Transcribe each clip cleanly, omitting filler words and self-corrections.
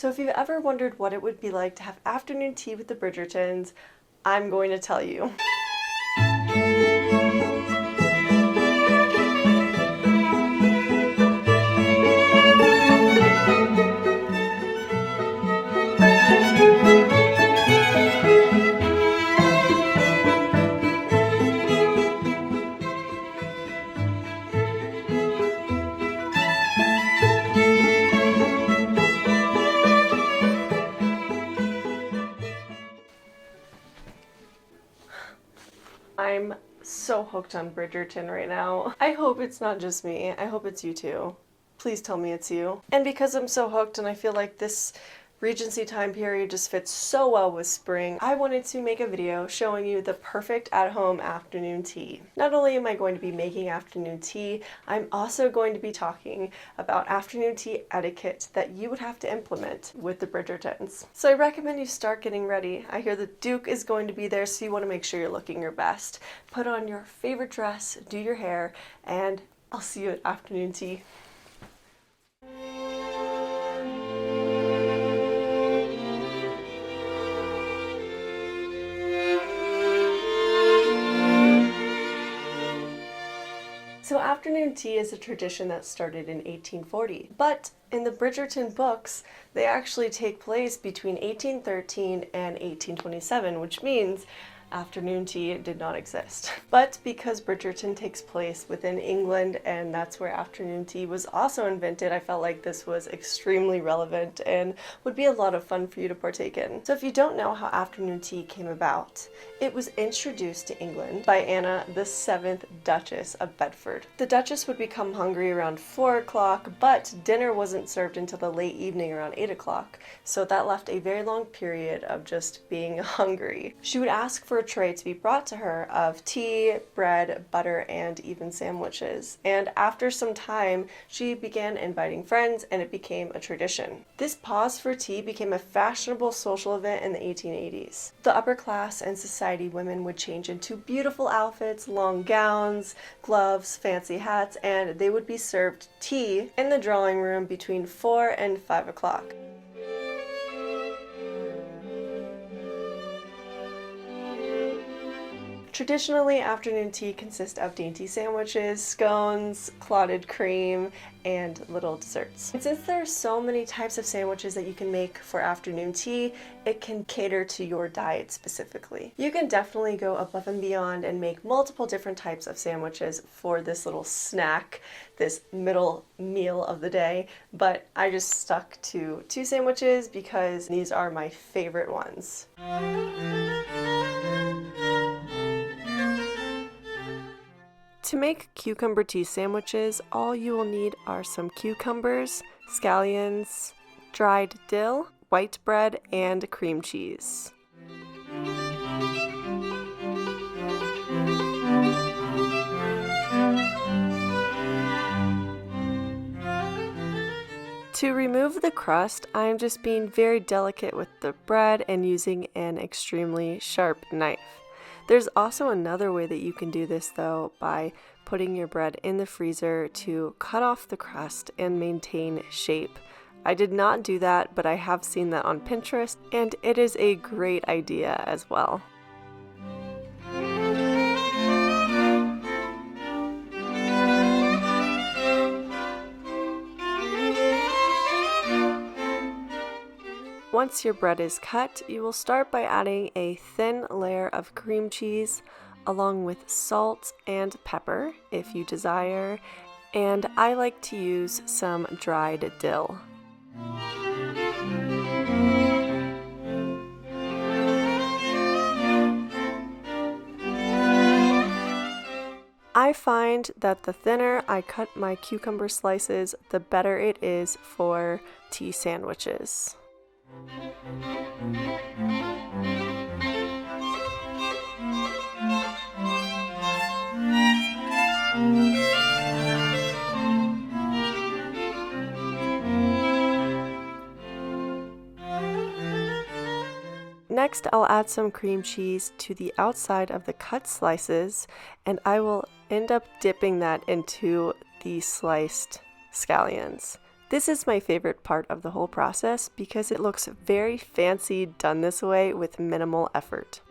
So if you've ever wondered what it would be like to have afternoon tea with the Bridgertons, I'm going to tell you. I'm so hooked on Bridgerton right now. I hope it's not just me. I hope it's you too. Please tell me it's you. And because I'm so hooked and I feel like this Regency time period just fits so well with spring, I wanted to make a video showing you the perfect at-home afternoon tea. Not only am I going to be making afternoon tea, I'm also going to be talking about afternoon tea etiquette that you would have to implement with the Bridgertons. So I recommend you start getting ready. I hear the Duke is going to be there, so you want to make sure you're looking your best. Put on your favorite dress, do your hair, and I'll see you at afternoon tea. So afternoon tea is a tradition that started in 1840, but in the Bridgerton books, they actually take place between 1813 and 1827, which means afternoon tea did not exist. But because Bridgerton takes place within England and that's where afternoon tea was also invented, I felt like this was extremely relevant and would be a lot of fun for you to partake in. So if you don't know how afternoon tea came about, it was introduced to England by Anna, the 7th Duchess of Bedford. The Duchess would become hungry around 4 o'clock, but dinner wasn't served until the late evening around 8 o'clock, so that left a very long period of just being hungry. She would ask for a tray to be brought to her of tea, bread, butter, and even sandwiches. And after some time, she began inviting friends and it became a tradition. This pause for tea became a fashionable social event in the 1880s. The upper class and society women would change into beautiful outfits, long gowns, gloves, fancy hats, and they would be served tea in the drawing room between 4 and 5 o'clock. Traditionally, afternoon tea consists of dainty sandwiches, scones, clotted cream, and little desserts. And since there are so many types of sandwiches that you can make for afternoon tea, it can cater to your diet specifically. You can definitely go above and beyond and make multiple different types of sandwiches for this little snack, this middle meal of the day, but I just stuck to 2 sandwiches because these are my favorite ones. To make cucumber tea sandwiches, all you will need are some cucumbers, scallions, dried dill, white bread, and cream cheese. To remove the crust, I'm just being very delicate with the bread and using an extremely sharp knife. There's also another way that you can do this though, by putting your bread in the freezer to cut off the crust and maintain shape. I did not do that, but I have seen that on Pinterest, and it is a great idea as well. Once your bread is cut, you will start by adding a thin layer of cream cheese along with salt and pepper if you desire, and I like to use some dried dill. I find that the thinner I cut my cucumber slices, the better it is for tea sandwiches. Next, I'll add some cream cheese to the outside of the cut slices, and I will end up dipping that into the sliced scallions. This is my favorite part of the whole process because it looks very fancy done this way with minimal effort.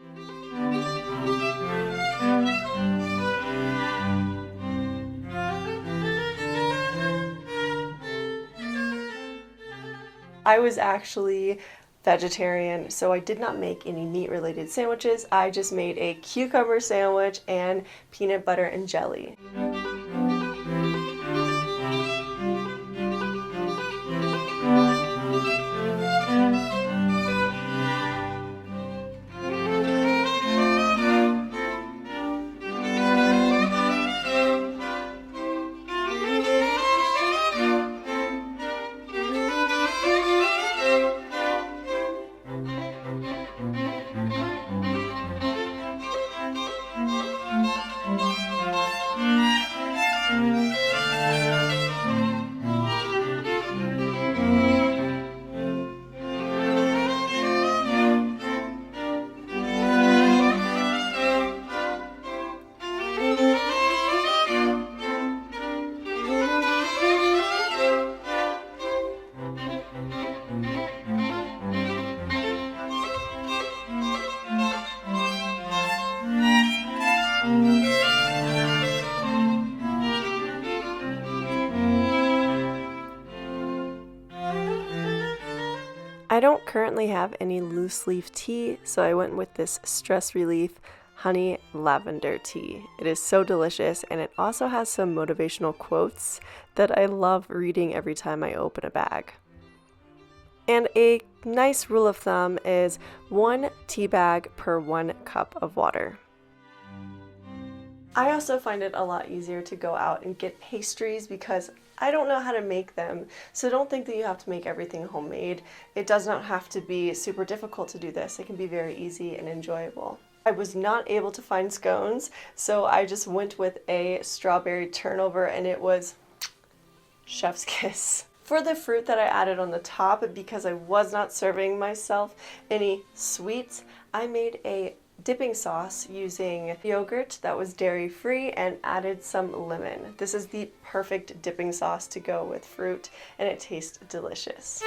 I was actually vegetarian, so I did not make any meat-related sandwiches. I just made a cucumber sandwich and peanut butter and jelly. I don't currently have any loose leaf tea, so I went with this stress relief honey lavender tea. It is so delicious, and it also has some motivational quotes that I love reading every time I open a bag. And a nice rule of thumb is 1 tea bag per 1 cup of water. I also find it a lot easier to go out and get pastries because I don't know how to make them, so don't think that you have to make everything homemade. It does not have to be super difficult to do this. It can be very easy and enjoyable. I was not able to find scones, so I just went with a strawberry turnover, and it was chef's kiss. For the fruit that I added on the top, because I was not serving myself any sweets, I made a dipping sauce using yogurt that was dairy-free and added some lemon. This is the perfect dipping sauce to go with fruit, and it tastes delicious.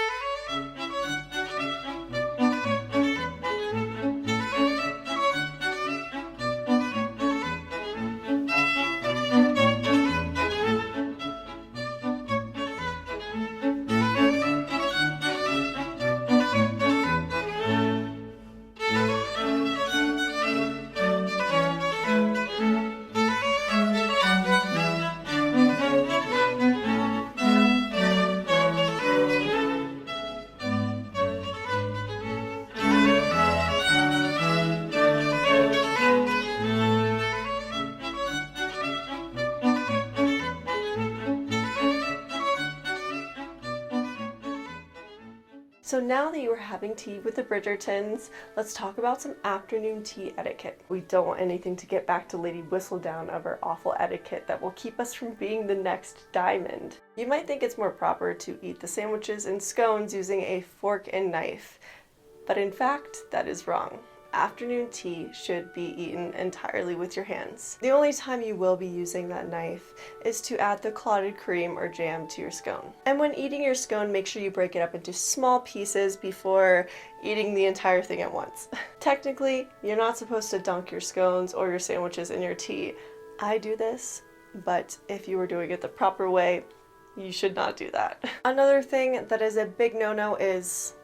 So now that you are having tea with the Bridgertons, let's talk about some afternoon tea etiquette. We don't want anything to get back to Lady Whistledown of her awful etiquette that will keep us from being the next Diamond. You might think it's more proper to eat the sandwiches and scones using a fork and knife, but in fact, that is wrong. Afternoon tea should be eaten entirely with your hands. The only time you will be using that knife is to add the clotted cream or jam to your scone. And when eating your scone, make sure you break it up into small pieces before eating the entire thing at once. Technically, you're not supposed to dunk your scones or your sandwiches in your tea. I do this, but if you were doing it the proper way, you should not do that. Another thing that is a big no-no is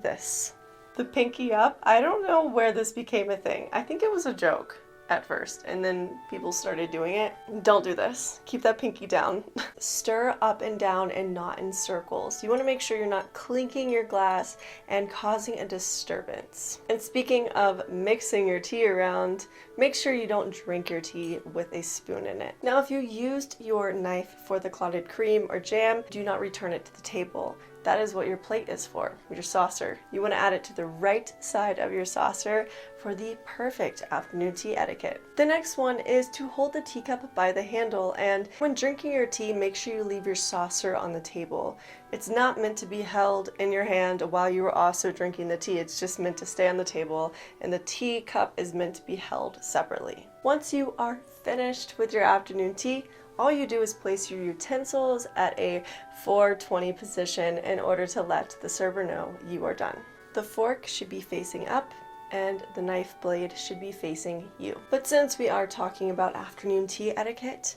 this. The pinky up. I don't know where this became a thing. I think it was a joke at first, and then people started doing it. Don't do this. Keep that pinky down. Stir up and down and not in circles. You want to make sure you're not clinking your glass and causing a disturbance. And speaking of mixing your tea around, make sure you don't drink your tea with a spoon in it. Now, if you used your knife for the clotted cream or jam, do not return it to the table. That is what your plate is for, your saucer. You want to add it to the right side of your saucer for the perfect afternoon tea etiquette. The next one is to hold the teacup by the handle, and when drinking your tea, make sure you leave your saucer on the table. It's not meant to be held in your hand while you are also drinking the tea. It's just meant to stay on the table, and the teacup is meant to be held separately. Once you are finished with your afternoon tea, All you do is place your utensils at a 420 position in order to let the server know you are done. The fork should be facing up and the knife blade should be facing you. But since we are talking about afternoon tea etiquette,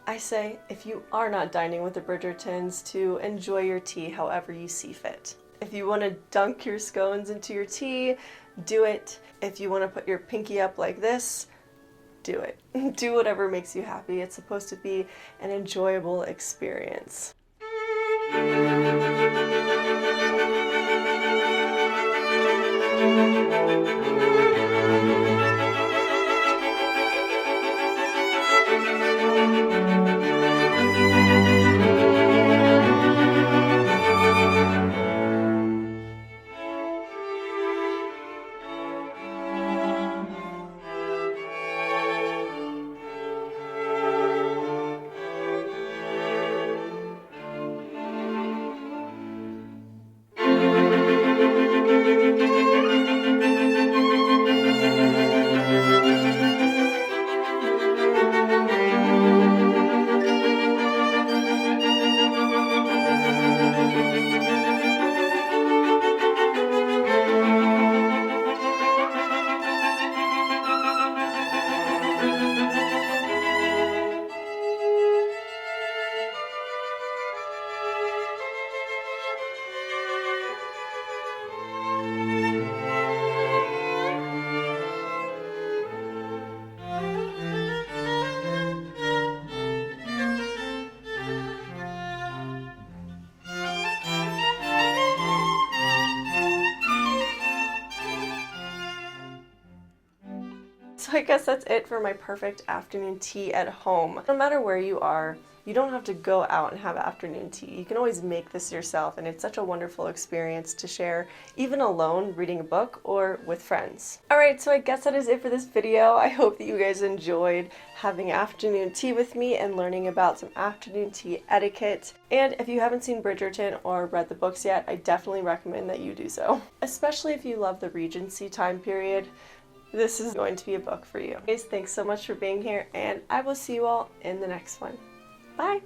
I say if you are not dining with the Bridgertons, to enjoy your tea however you see fit. If you want to dunk your scones into your tea, do it. If you want to put your pinky up like this, do it. Do whatever makes you happy. It's supposed to be an enjoyable experience. So I guess that's it for my perfect afternoon tea at home. No matter where you are, you don't have to go out and have afternoon tea. You can always make this yourself, and it's such a wonderful experience to share, even alone, reading a book, or with friends. Alright, so I guess that is it for this video. I hope that you guys enjoyed having afternoon tea with me and learning about some afternoon tea etiquette. And if you haven't seen Bridgerton or read the books yet, I definitely recommend that you do so. Especially if you love the Regency time period. This is going to be a book for you. Guys, thanks so much for being here, and I will see you all in the next one. Bye!